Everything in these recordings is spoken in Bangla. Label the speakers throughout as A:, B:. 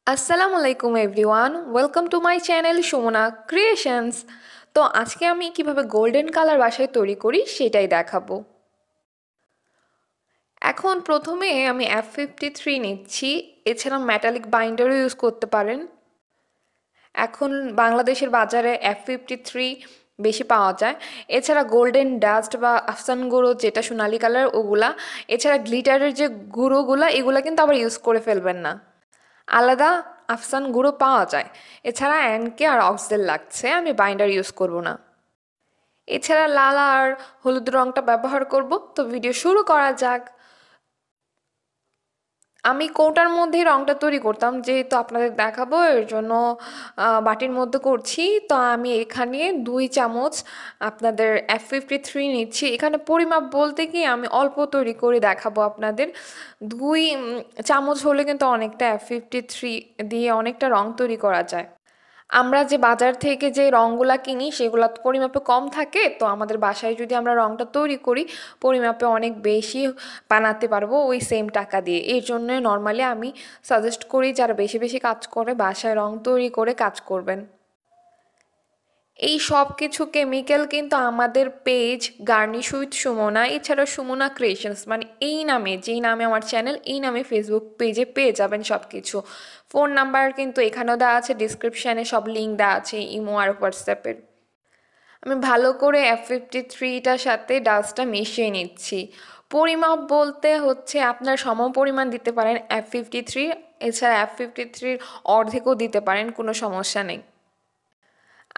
A: আসসালামু আলাইকুম everyone, welcome to my channel Sumana creations. তো আজকে আমি কিভাবে গোল্ডেন কালার বাসায় তৈরি করি সেটাই দেখাবো। এখন প্রথমে আমি F53 নিচ্ছি, এছাড়া মেটালিক বাইন্ডারও ইউজ করতে পারেন। এখন বাংলাদেশের বাজারে F53 বেশি পাওয়া যায়। এছাড়া গোল্ডেন ডাস্ট বা আফসান গুঁড়ো, যেটা সোনালি কালার, ওগুলা। এছাড়া গ্লিটারের যে গুঁড়োগুলা, এগুলা কিন্তু আবার ইউজ করে ফেলবেন না। আলাদা আফসান গুঁড়ো পাওয়া যায়। এছাড়া অ্যানকে আর অক্সেল লাগছে, আমি বাইন্ডার ইউজ করব না। এছাড়া লাল আর হলুদ রঙটা ব্যবহার করব। তো ভিডিও শুরু করা যাক। আমি কৌটার মধ্যেই রঙটা তৈরি করতাম, যেহেতু আপনাদের দেখাবো এর জন্য বাটির মধ্যে করছি। তো আমি এখানে 2 চামচ আপনাদের F53 নিচ্ছি। এখানে পরিমাপ বলতে কি আমি অল্প তৈরি করে দেখাবো আপনাদের। 2 চামচ হলে কিন্তু অনেকটা F53 দিয়ে অনেকটা রং তৈরি করা যায়। আমরা যে বাজার থেকে যে রঙগুলা কিনি সেগুলো তো পরিমাপে কম থাকে, তো আমাদের বাসায় যদি আমরা রঙটা তৈরি করি পরিমাপে অনেক বেশি বানাতে পারবো ওই সেম টাকা দিয়ে। এর জন্য নর্মালি আমি সাজেস্ট করি যারা বেশি বেশি কাজ করে বাসায় রং তৈরি করে কাজ করবেন। এই সব কিছু কেমিক্যাল কিন্তু আমাদের পেজ গার্নিশ উইথ সুমনা, এছাড়া সুমনা ক্রিয়েশনস মানে এই নামে, যেই নামে আমার চ্যানেল, এই নামে ফেসবুক পেজে পেয়ে যাবেন সব কিছু। ফোন নাম্বার কিন্তু এখানেও দেওয়া আছে, ডিসক্রিপশানে সব লিঙ্ক দেওয়া আছে ইমো আর হোয়াটসঅ্যাপের। আমি ভালো করে F53টার সাথে ডাস্টটা মিশিয়ে নিচ্ছি। পরিমাপ বলতে হচ্ছে আপনার সম পরিমাণ দিতে পারেন F53, এছাড়া F53-র অর্ধেকও দিতে পারেন, কোনো সমস্যা নেই।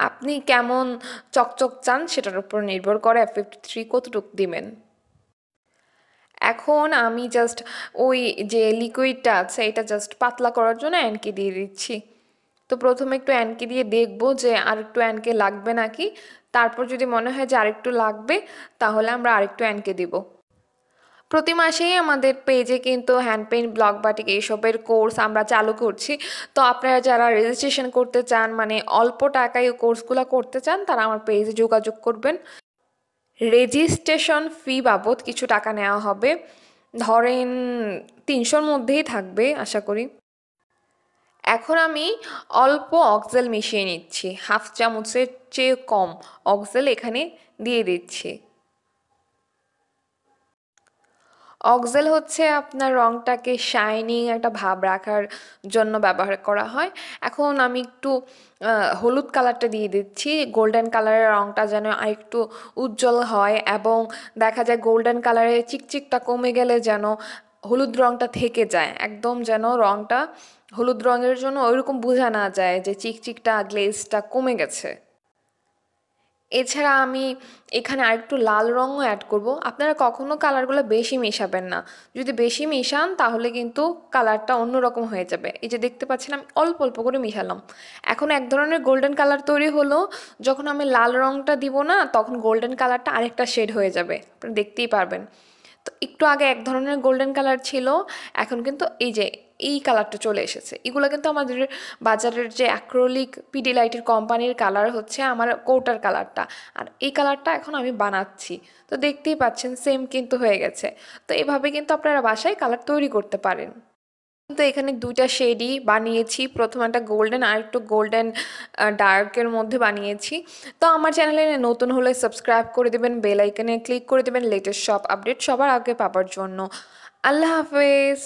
A: আপনি কেমন চকচক চান সেটার উপর নির্ভর করে F53 কতটুকু দিবেন। এখন আমি জাস্ট ওই যে লিকুইডটা আছে এটা জাস্ট পাতলা করার জন্য অ্যানকি দিয়ে দিচ্ছি। তো প্রথমে একটু অ্যানকি দিয়ে দেখবো যে আর একটু অ্যানকে লাগবে নাকি। তারপর যদি মনে হয় যে আরেকটু লাগবে তাহলে আমরা আরেকটু অ্যানকে দিব। প্রতি মাসেই আমাদের পেজে কিন্তু হ্যান্ড পেইন্ট, ব্লক বাটিক এইসবের কোর্স আমরা চালু করছি। তো আপনারা যারা রেজিস্ট্রেশন করতে চান, মানে অল্প টাকায় কোর্সগুলো করতে চান, তারা আমার পেজে যোগাযোগ করবেন। রেজিস্ট্রেশন ফি বাবদ কিছু টাকা নেওয়া হবে, ধরেন 300-র মধ্যেই থাকবে আশা করি। এখন আমি অল্প অক্সেল মিশিয়ে নিচ্ছি, 1/2 চামচের চেয়ে কম অক্সেল এখানে দিয়ে দিচ্ছি। অক্সেল হচ্ছে আপনার রঙটাকে শাইনিং একটা ভাব রাখার জন্য ব্যবহার করা হয়। এখন আমি একটু হলুদ কালারটা দিয়ে দিচ্ছি, গোল্ডেন কালারের রঙটা যেন আরেকটু উজ্জ্বল হয়, এবং দেখা যায় গোল্ডেন কালারের চিকচিকটা কমে গেলে যেন হলুদ রঙটা থেকে যায়, একদম যেন রঙটা হলুদ রঙের জন্য ওইরকম বোঝা না যায় যে চিকচিকটা গ্লেজটা কমে গেছে। এছাড়া আমি এখানে আরেকটু লাল রঙও অ্যাড করব। আপনারা কখনো কালারগুলো বেশি মেশাবেন না, যদি বেশি মেশান তাহলে কিন্তু কালারটা অন্যরকম হয়ে যাবে। এই যে দেখতে পাচ্ছেন আমি অল্প অল্প করে মিশালাম। এখন এক ধরনের গোল্ডেন কালার তৈরি হলো, যখন আমি লাল রঙটা দিব না তখন গোল্ডেন কালারটা আরেকটা শেড হয়ে যাবে, আপনি দেখতেই পারবেন। তো একটু আগে এক ধরনের গোল্ডেন কালার ছিল, এখন কিন্তু এই যে এই কালারটা চলে এসেছে। এগুলো কিন্তু আমাদের বাজারের যে অ্যাক্রোলিক পিডিলাইটের কোম্পানির কালার হচ্ছে আমার কৌটার কালারটা, আর এই কালারটা এখন আমি বানাচ্ছি। তো দেখতেই পাচ্ছেন সেম কিন্তু হয়ে গেছে। তো এভাবে কিন্তু আপনারা বাসায় কালার তৈরি করতে পারেন। কিন্তু এখানে 2টা শেডই বানিয়েছি, প্রথমে একটা গোল্ডেন আর একটু গোল্ডেন ডার্কের মধ্যে বানিয়েছি। তো আমার চ্যানেলে নতুন হলে সাবস্ক্রাইব করে দেবেন, বেল আইকনে ক্লিক করে দেবেন লেটেস্ট সব আপডেট সবার আগে পাওয়ার জন্য। আল্লাহ হাফেজ।